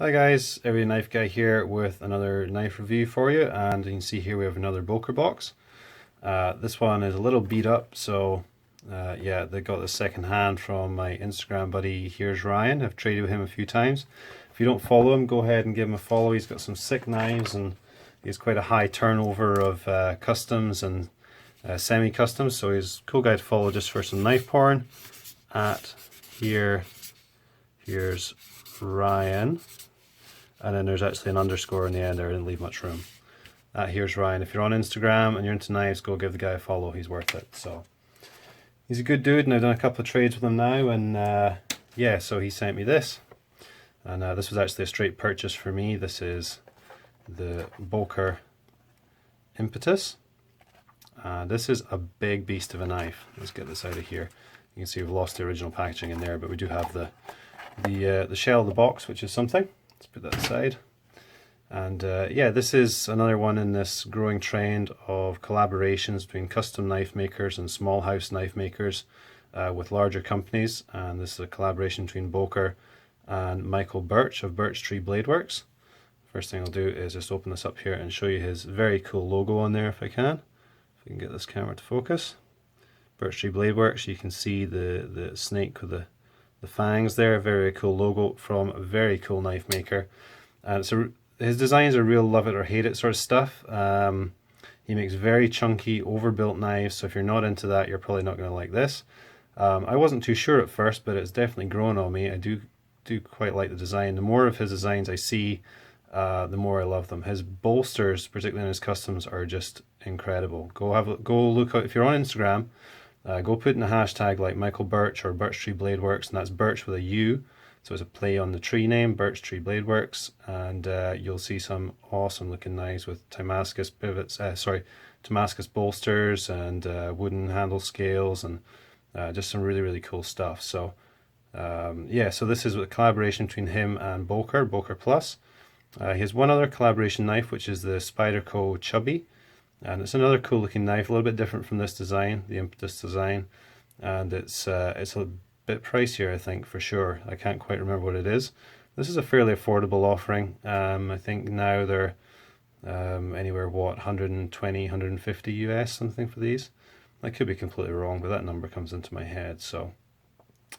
Hi guys, Every Knife Guy here with another knife review for you, and you can see here we have another Boker box. This one is a little beat up, so yeah, they got this second hand from my Instagram buddy. Here's Ryan. I've traded with him a few times. If you don't follow him, go ahead and give him a follow. He's got some sick knives and he has quite a high turnover of customs and semi-customs, so he's a cool guy to follow just for some knife porn. Here's Ryan. And then there's actually an underscore in the end there. I didn't leave much room. Here's Ryan. If you're on Instagram and you're into knives, go give the guy a follow. He's worth it. So he's a good dude, and I've done a couple of trades with him now. And yeah, so he sent me this. And this was actually a straight purchase for me. This is the Boker Impetus. This is a big beast of a knife. Let's get this out of here. You can see we've lost the original packaging in there, but we do have the shell of the box, which is something. Let's put that aside. And yeah, this is another one in this growing trend of collaborations between custom knife makers and small house knife makers with larger companies. And this is a collaboration between Boker and Michael Burch of Burchtree Blade Works. First thing I'll do is just open this up here and show you his very cool logo on there if I can. If we can get this camera to focus. Burchtree Blade Works, you can see the snake with the fangs there. Very cool logo from a very cool knife maker. And so his designs are real love it or hate it sort of stuff. He makes very chunky overbuilt knives, so if you're not into that, you're probably not going to like this. I wasn't too sure at first, but it's definitely grown on me. I do quite like the design. The more of his designs I see, the more I love them. His bolsters, particularly in his customs, are just incredible. Go look out if you're on Instagram. Go put in a hashtag like Michael Burch or Burchtree Blade Works, and that's Burch with a U, so it's a play on the tree name, Burchtree Blade Works, and you'll see some awesome looking knives with Damascus pivots, Damascus bolsters and wooden handle scales, and just some really cool stuff. So yeah, so this is a collaboration between him and Boker Plus. He has one other collaboration knife, which is the Spyderco Chubby. And it's another cool looking knife, a little bit different from this design, the Impetus design, and it's a bit pricier, I think, for sure. I can't quite remember what it is. This is a fairly affordable offering. I think now they're anywhere, 120, 150 US, something for these. I could be completely wrong, but that number comes into my head. So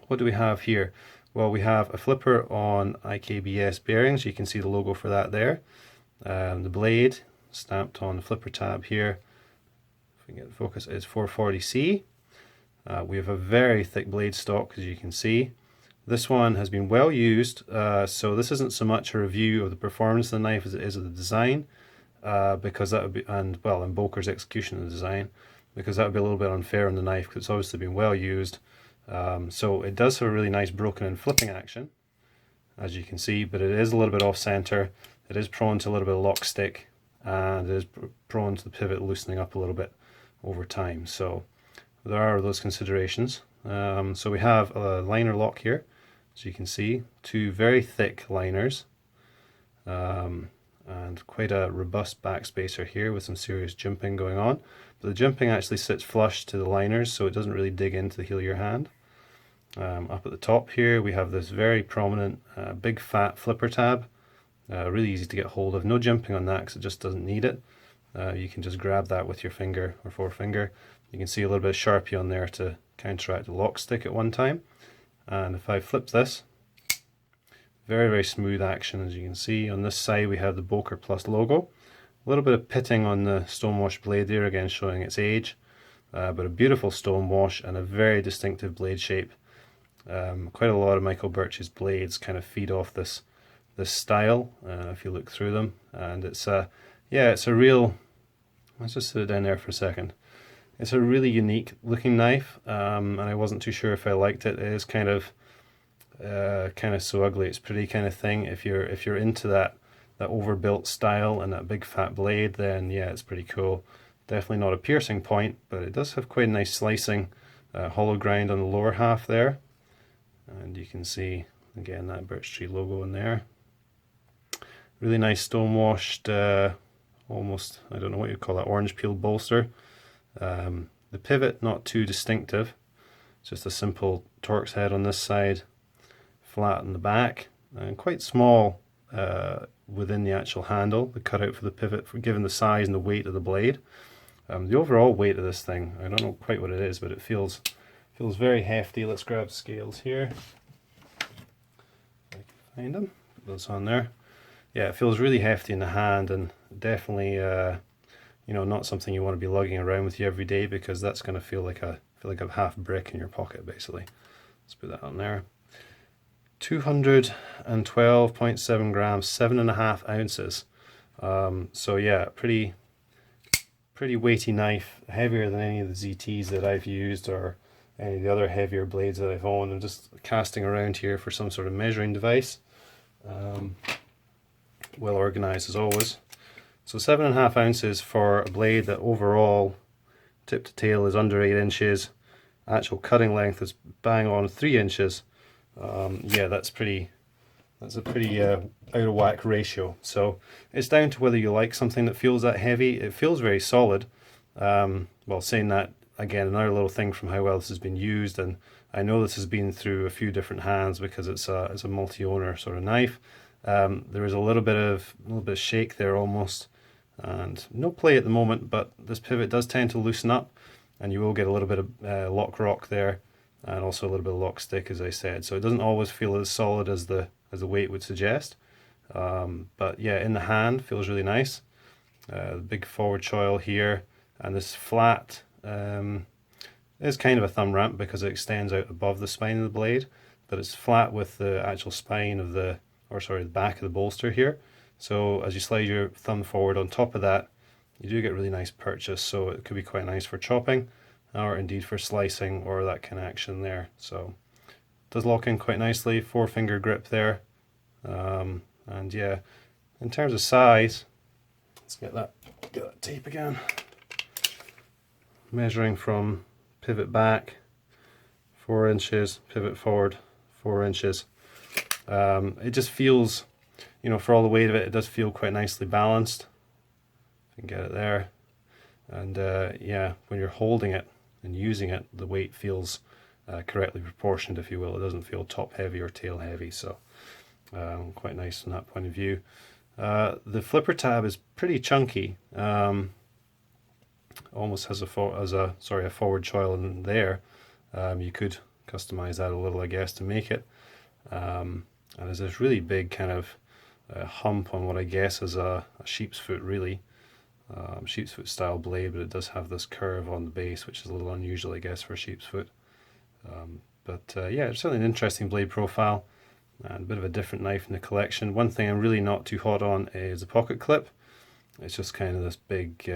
what do we have here? Well, we have a flipper on IKBS bearings. You can see the logo for that there. The blade stamped on the flipper tab here, if we can get the focus, is 440C. We have a very thick blade stock, as you can see. This one has been well used, so this isn't so much a review of the performance of the knife as it is of the design, because that would be, and Boker's execution of the design, because that would be a little bit unfair on the knife, because it's obviously been well used. So it does have a really nice broken and flipping action, as you can see, but it is a little bit off center. It is prone to a little bit of lock stick, and it is prone to the pivot loosening up a little bit over time. So there are those considerations. So we have a liner lock here, as you can see, two very thick liners, and quite a robust backspacer here with some serious jimping going on. But the jimping actually sits flush to the liners, so it doesn't really dig into the heel of your hand. Up at the top here we have this very prominent big fat flipper tab. Really easy to get hold of. No jimping on that because it just doesn't need it. You can just grab that with your finger or forefinger. You can see a little bit of Sharpie on there to counteract the lock stick at one time. And if I flip this, very smooth action, as you can see. On this side we have the Boker Plus logo. A little bit of pitting on the stonewash blade there, again showing its age. But a beautiful stonewash and a very distinctive blade shape. Quite a lot of Michael Burch's blades kind of feed off this style, if you look through them, and it's yeah, it's a real, let's just sit it down there for a second. It's a really unique looking knife, and I wasn't too sure if I liked it. It is kind of so ugly, it's pretty kind of thing. If you're into that overbuilt style and that big fat blade, then yeah, it's pretty cool. Definitely not a piercing point, but it does have quite a nice slicing hollow grind on the lower half there, and you can see again that Burchtree logo in there. Really nice stonewashed, almost, I don't know what you call that, orange peel bolster. The pivot not too distinctive, just a simple Torx head on this side, flat on the back, and quite small within the actual handle, the cutout for the pivot, for given the size and the weight of the blade. The overall weight of this thing, I don't know quite what it is, but it feels very hefty. Let's grab scales here. If I can find them, put those on there. Yeah, it feels really hefty in the hand, and definitely, you know, not something you want to be lugging around with you every day, because that's going to feel like a half brick in your pocket, basically. Let's put that on there. 212.7 grams, 7.5 ounces. So yeah, pretty weighty knife, heavier than any of the ZTs that I've used or any of the other heavier blades that I've owned. I'm just casting around here for some sort of measuring device. Well organized as always. So 7.5 ounces for a blade that overall tip to tail is under 8 inches. Actual cutting length is bang on 3 inches. Yeah, that's a pretty out of whack ratio. So it's down to whether you like something that feels that heavy. It feels very solid. Well, saying that, again, another little thing from how well this has been used, and I know this has been through a few different hands because it's a multi-owner sort of knife. There is a little bit of shake there almost, and no play at the moment, but this pivot does tend to loosen up, and you will get a little bit of lock rock there, and also a little bit of lock stick, as I said. So it doesn't always feel as solid as the weight would suggest, but yeah, in the hand feels really nice. The big forward choil here, and this flat is kind of a thumb ramp because it extends out above the spine of the blade, but it's flat with the actual spine of the back of the bolster here. So as you slide your thumb forward on top of that, you do get really nice purchase. So it could be quite nice for chopping, or indeed for slicing, or that kind of action there. So it does lock in quite nicely, 4-finger grip there. And yeah, in terms of size, let's get that tape again. Measuring from pivot back 4 inches, pivot forward 4 inches. It just feels, you know, for all the weight of it, it does feel quite nicely balanced. If you can get it there. And yeah, when you're holding it and using it, the weight feels correctly proportioned, if you will. It doesn't feel top heavy or tail heavy, so quite nice from that point of view. The flipper tab is pretty chunky. Almost has a forward choil in there. You could customize that a little, I guess, to make it. And there's this really big kind of hump on what I guess is a sheep's foot, really. Sheep's foot style blade, but it does have this curve on the base, which is a little unusual, I guess, for sheep's foot. But yeah, it's certainly an interesting blade profile and a bit of a different knife in the collection. One thing I'm really not too hot on is the pocket clip. It's just kind of this big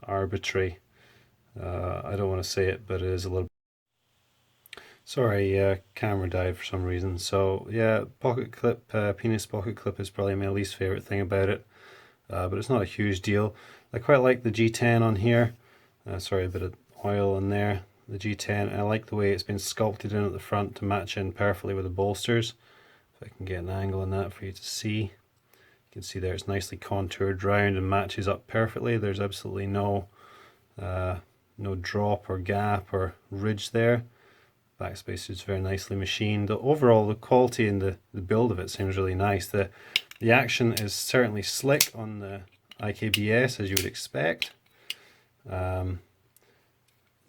arbitrary, I don't want to say it, but it is a little. Sorry, camera died for some reason. So yeah, pocket clip, penis pocket clip is probably my least favorite thing about it, but it's not a huge deal. I quite like the G10 on here. Sorry, a bit of oil in there. The G10, I like the way it's been sculpted in at the front to match in perfectly with the bolsters. If I can get an angle on that for you to see. You can see there it's nicely contoured round and matches up perfectly. There's absolutely no drop or gap or ridge there. Backspace is very nicely machined. Overall, the quality and the build of it seems really nice. The action is certainly slick on the IKBS, as you would expect.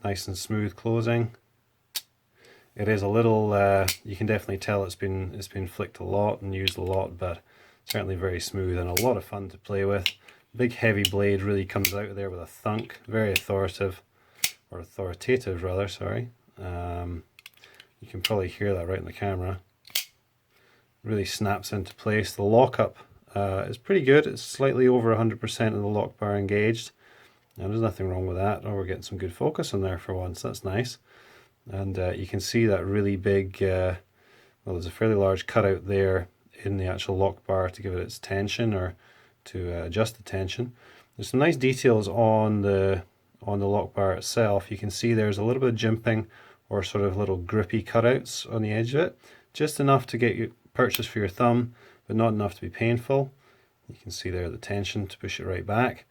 Nice and smooth closing. It is a little, you can definitely tell it's been flicked a lot and used a lot, but certainly very smooth and a lot of fun to play with. Big heavy blade really comes out of there with a thunk. Very authoritative rather, sorry. You can probably hear that right in the camera. Really snaps into place. The lockup is pretty good. It's slightly over 100% of the lock bar engaged. And there's nothing wrong with that. Oh, we're getting some good focus on there for once. That's nice. And you can see that really big, well, there's a fairly large cutout there in the actual lock bar to give it its tension, or to adjust the tension. There's some nice details on the lock bar itself. You can see there's a little bit of jimping or sort of little grippy cutouts on the edge of it. Just enough to get you purchase for your thumb, but not enough to be painful. You can see there the tension to push it right back.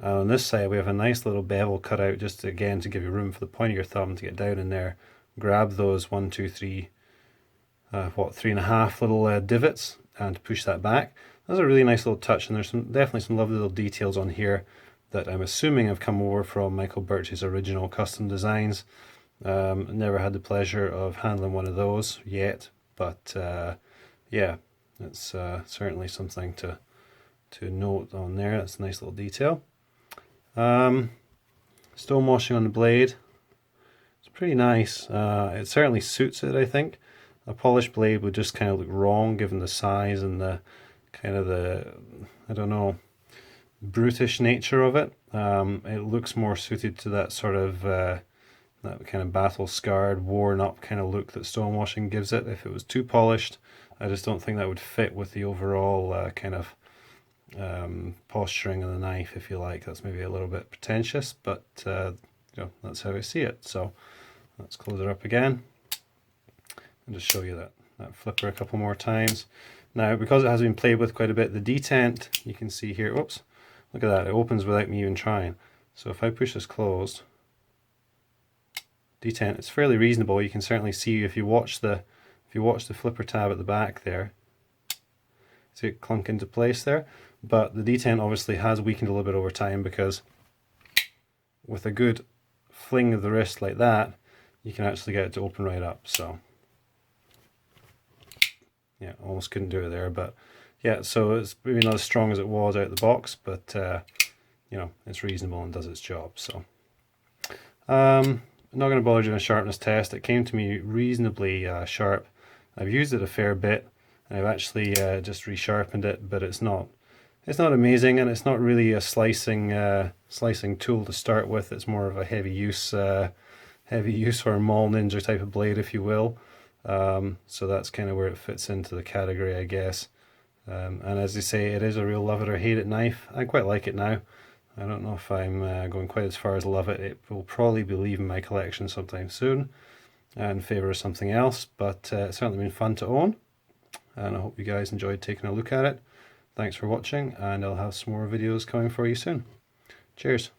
On this side we have a nice little bevel cut out, just again to give you room for the point of your thumb to get down in there, grab those 1, 2, 3, 3.5 little divots, and to push that back. That's a really nice little touch, and there's definitely some lovely little details on here that I'm assuming have come over from Michael Burch's original custom designs. Never had the pleasure of handling one of those yet, but yeah, it's certainly something to note on there. That's a nice little detail. Stone washing on the blade. It's pretty nice. It certainly suits it, I think. A polished blade would just kind of look wrong given the size and the kind of I don't know, brutish nature of it. It looks more suited to that sort of that kind of battle-scarred, worn-up kind of look that stonewashing gives it. If it was too polished, I just don't think that would fit with the overall kind of posturing of the knife, if you like. That's maybe a little bit pretentious, but you know, that's how I see it. So let's close it up again and just show you that flipper a couple more times. Now, because it has been played with quite a bit, the detent, you can see here, whoops, look at that, it opens without me even trying. So if I push this closed, detent, it's fairly reasonable. You can certainly see if you watch the flipper tab at the back there, see it clunk into place there. But the detent obviously has weakened a little bit over time, because with a good fling of the wrist like that, you can actually get it to open right up. So yeah, almost couldn't do it there, but yeah, so it's maybe not as strong as it was out of the box, but you know, it's reasonable and does its job. So I'm not going to bother doing a sharpness test. It came to me reasonably sharp. I've used it a fair bit, and I've actually just resharpened it, but it's not amazing, and it's not really a slicing tool to start with. It's more of a heavy use or mall ninja type of blade, if you will. So that's kind of where it fits into the category, I guess. And as I say, it is a real love it or hate it knife. I quite like it now. I don't know if I'm going quite as far as love it. It will probably be leaving my collection sometime soon in favour of something else, but it's certainly been fun to own, and I hope you guys enjoyed taking a look at it. Thanks for watching, and I'll have some more videos coming for you soon. Cheers.